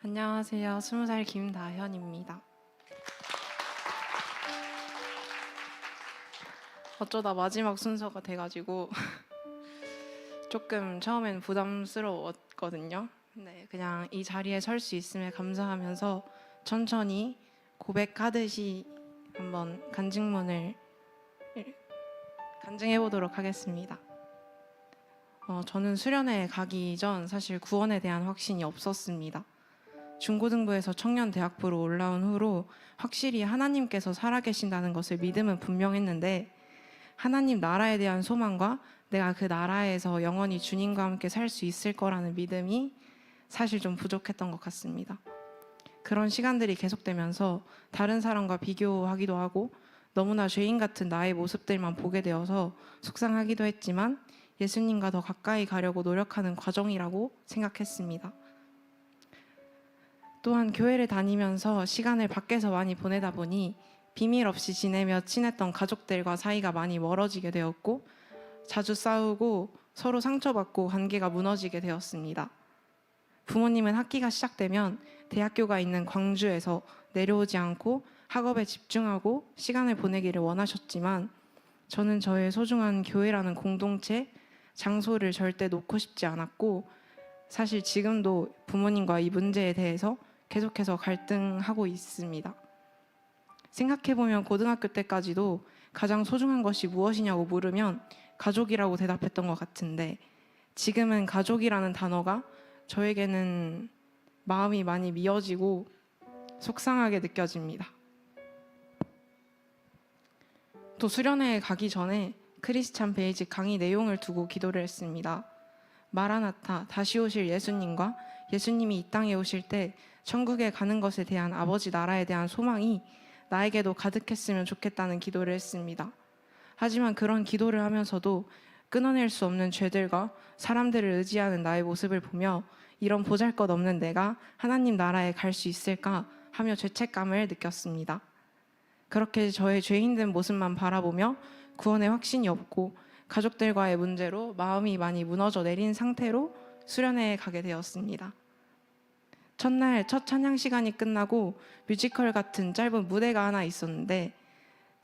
안녕하세요. 20살 김다현입니다. 어쩌다 마지막 순서가 돼가지고 조금 처음엔 부담스러웠거든요. 네, 그냥 이 자리에 설 수 있음에 감사하면서 천천히 고백하듯이 한번 간증해 보도록 하겠습니다. 저는 수련회 가기 전 사실 구원에 대한 확신이 없었습니다. 중고등부에서 청년대학부로 올라온 후로 확실히 하나님께서 살아계신다는 것을 믿음은 분명했는데, 하나님 나라에 대한 소망과 내가 그 나라에서 영원히 주님과 함께 살 수 있을 거라는 믿음이 사실 좀 부족했던 것 같습니다. 그런 시간들이 계속되면서 다른 사람과 비교하기도 하고 너무나 죄인 같은 나의 모습들만 보게 되어서 속상하기도 했지만 예수님과 더 가까이 가려고 노력하는 과정이라고 생각했습니다. 또한 교회를 다니면서 시간을 밖에서 많이 보내다 보니 비밀 없이 지내며 친했던 가족들과 사이가 많이 멀어지게 되었고, 자주 싸우고 서로 상처받고 관계가 무너지게 되었습니다. 부모님은 학기가 시작되면 대학교가 있는 광주에서 내려오지 않고 학업에 집중하고 시간을 보내기를 원하셨지만, 저는 저의 소중한 교회라는 공동체, 장소를 절대 놓고 싶지 않았고, 사실 지금도 부모님과 이 문제에 대해서 계속해서 갈등하고 있습니다. 생각해보면 고등학교 때까지도 가장 소중한 것이 무엇이냐고 물으면 가족이라고 대답했던 것 같은데, 지금은 가족이라는 단어가 저에게는 마음이 많이 미어지고 속상하게 느껴집니다. 또 수련회에 가기 전에 크리스찬 베이직 강의 내용을 두고 기도를 했습니다. 마라나타, 다시 오실 예수님과 예수님이 이 땅에 오실 때 천국에 가는 것에 대한 아버지 나라에 대한 소망이 나에게도 가득했으면 좋겠다는 기도를 했습니다. 하지만 그런 기도를 하면서도 끊어낼 수 없는 죄들과 사람들을 의지하는 나의 모습을 보며 이런 보잘것없는 내가 하나님 나라에 갈 수 있을까 하며 죄책감을 느꼈습니다. 그렇게 저의 죄인된 모습만 바라보며 구원의 확신이 없고 가족들과의 문제로 마음이 많이 무너져 내린 상태로 수련회에 가게 되었습니다. 첫날 첫 찬양 시간이 끝나고 뮤지컬 같은 짧은 무대가 하나 있었는데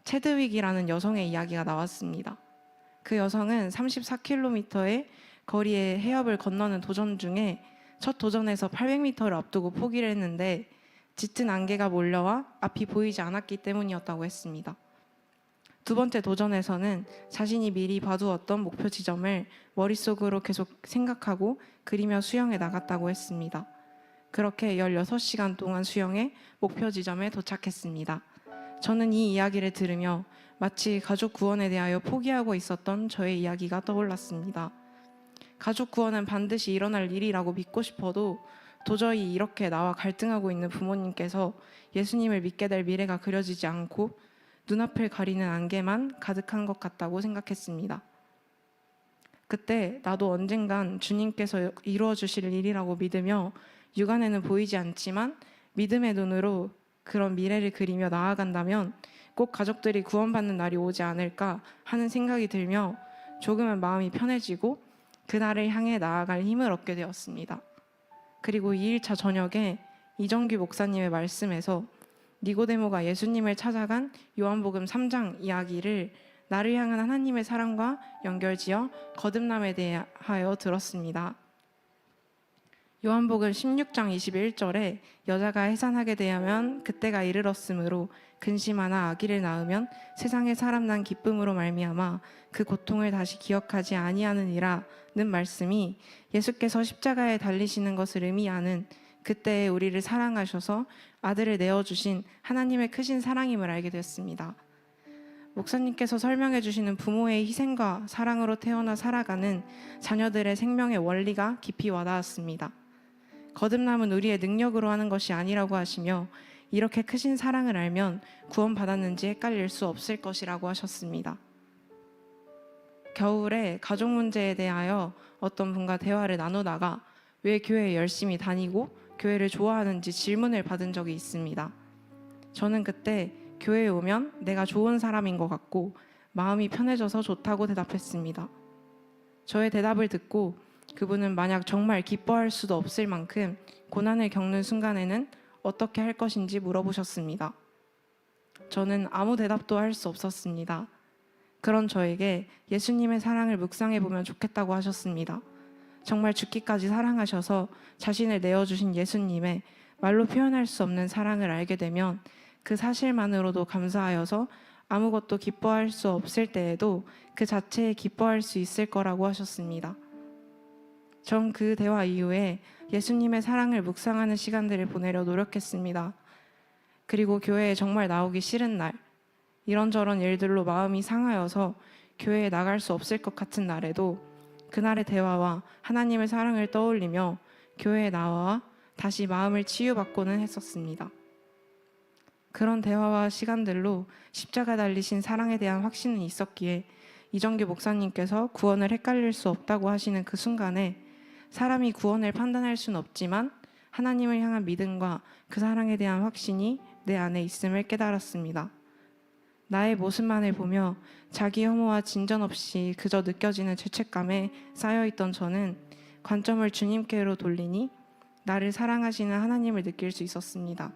체드윅이라는 여성의 이야기가 나왔습니다. 그 여성은 34km의 거리의 해협을 건너는 도전 중에 첫 도전에서 800m를 앞두고 포기를 했는데 짙은 안개가 몰려와 앞이 보이지 않았기 때문이었다고 했습니다. 두 번째 도전에서는 자신이 미리 봐두었던 목표 지점을 머릿속으로 계속 생각하고 그리며 수영해 나갔다고 했습니다. 그렇게 16시간 동안 수영해 목표 지점에 도착했습니다. 저는 이 이야기를 들으며 마치 가족 구원에 대하여 포기하고 있었던 저의 이야기가 떠올랐습니다. 가족 구원은 반드시 일어날 일이라고 믿고 싶어도 도저히 이렇게 나와 갈등하고 있는 부모님께서 예수님을 믿게 될 미래가 그려지지 않고 눈앞을 가리는 안개만 가득한 것 같다고 생각했습니다. 그때 나도 언젠간 주님께서 이루어 주실 일이라고 믿으며 육안에는 보이지 않지만 믿음의 눈으로 그런 미래를 그리며 나아간다면 꼭 가족들이 구원받는 날이 오지 않을까 하는 생각이 들며 조금은 마음이 편해지고 그날을 향해 나아갈 힘을 얻게 되었습니다. 그리고 2일차 저녁에 이정규 목사님의 말씀에서 니고데모가 예수님을 찾아간 요한복음 3장 이야기를 나를 향한 하나님의 사랑과 연결지어 거듭남에 대하여 들었습니다. 요한복음 16장 21절에 여자가 해산하게 되면 그때가 이르렀으므로 근심하나 아기를 낳으면 세상에 사람 난 기쁨으로 말미암아 그 고통을 다시 기억하지 아니하느니라는 말씀이 예수께서 십자가에 달리시는 것을 의미하는 그때에 우리를 사랑하셔서 아들을 내어주신 하나님의 크신 사랑임을 알게 됐습니다. 목사님께서 설명해 주시는 부모의 희생과 사랑으로 태어나 살아가는 자녀들의 생명의 원리가 깊이 와닿았습니다. 거듭남은 우리의 능력으로 하는 것이 아니라고 하시며 이렇게 크신 사랑을 알면 구원받았는지 헷갈릴 수 없을 것이라고 하셨습니다. 겨울에 가족 문제에 대하여 어떤 분과 대화를 나누다가 왜 교회에 열심히 다니고 교회를 좋아하는지 질문을 받은 적이 있습니다. 저는 그때 교회에 오면 내가 좋은 사람인 것 같고 마음이 편해져서 좋다고 대답했습니다. 저의 대답을 듣고 그분은 만약 정말 기뻐할 수도 없을 만큼 고난을 겪는 순간에는 어떻게 할 것인지 물어보셨습니다. 저는 아무 대답도 할 수 없었습니다. 그런 저에게 예수님의 사랑을 묵상해 보면 좋겠다고 하셨습니다. 정말 죽기까지 사랑하셔서 자신을 내어주신 예수님의 말로 표현할 수 없는 사랑을 알게 되면 그 사실만으로도 감사하여서 아무것도 기뻐할 수 없을 때에도 그 자체에 기뻐할 수 있을 거라고 하셨습니다. 전 그 대화 이후에 예수님의 사랑을 묵상하는 시간들을 보내려 노력했습니다. 그리고 교회에 정말 나오기 싫은 날, 이런저런 일들로 마음이 상하여서 교회에 나갈 수 없을 것 같은 날에도 그날의 대화와 하나님의 사랑을 떠올리며 교회에 나와 다시 마음을 치유받고는 했었습니다. 그런 대화와 시간들로 십자가 달리신 사랑에 대한 확신은 있었기에 이정규 목사님께서 구원을 헷갈릴 수 없다고 하시는 그 순간에 사람이 구원을 판단할 수는 없지만 하나님을 향한 믿음과 그 사랑에 대한 확신이 내 안에 있음을 깨달았습니다. 나의 모습만을 보며 자기 혐오와 진전 없이 그저 느껴지는 죄책감에 쌓여있던 저는 관점을 주님께로 돌리니 나를 사랑하시는 하나님을 느낄 수 있었습니다.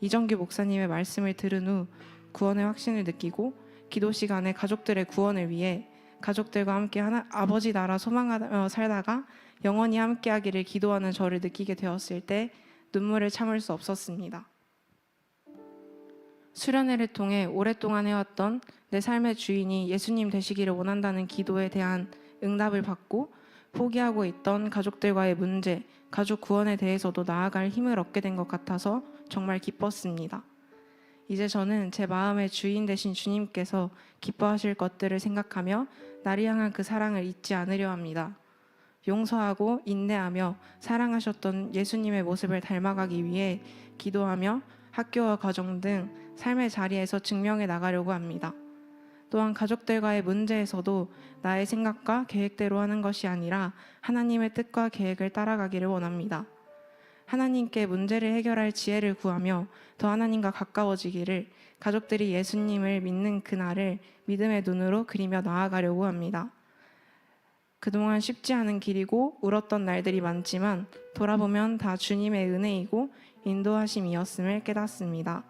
이정규 목사님의 말씀을 들은 후 구원의 확신을 느끼고 기도 시간에 가족들의 구원을 위해 가족들과 함께 아버지 나라 소망하며 살다가 영원히 함께하기를 기도하는 저를 느끼게 되었을 때 눈물을 참을 수 없었습니다. 수련회를 통해 오랫동안 해왔던 내 삶의 주인이 예수님 되시기를 원한다는 기도에 대한 응답을 받고 포기하고 있던 가족들과의 문제, 가족 구원에 대해서도 나아갈 힘을 얻게 된 것 같아서 정말 기뻤습니다. 이제 저는 제 마음의 주인 되신 주님께서 기뻐하실 것들을 생각하며 나를 향한 그 사랑을 잊지 않으려 합니다. 용서하고 인내하며 사랑하셨던 예수님의 모습을 닮아가기 위해 기도하며 학교와 가정 등 삶의 자리에서 증명해 나가려고 합니다. 또한 가족들과의 문제에서도 나의 생각과 계획대로 하는 것이 아니라 하나님의 뜻과 계획을 따라가기를 원합니다. 하나님께 문제를 해결할 지혜를 구하며 더 하나님과 가까워지기를 가족들이 예수님을 믿는 그날을 믿음의 눈으로 그리며 나아가려고 합니다. 그동안 쉽지 않은 길이고 울었던 날들이 많지만 돌아보면 다 주님의 은혜이고 인도하심이었음을 깨닫습니다.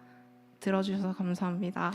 들어주셔서 감사합니다.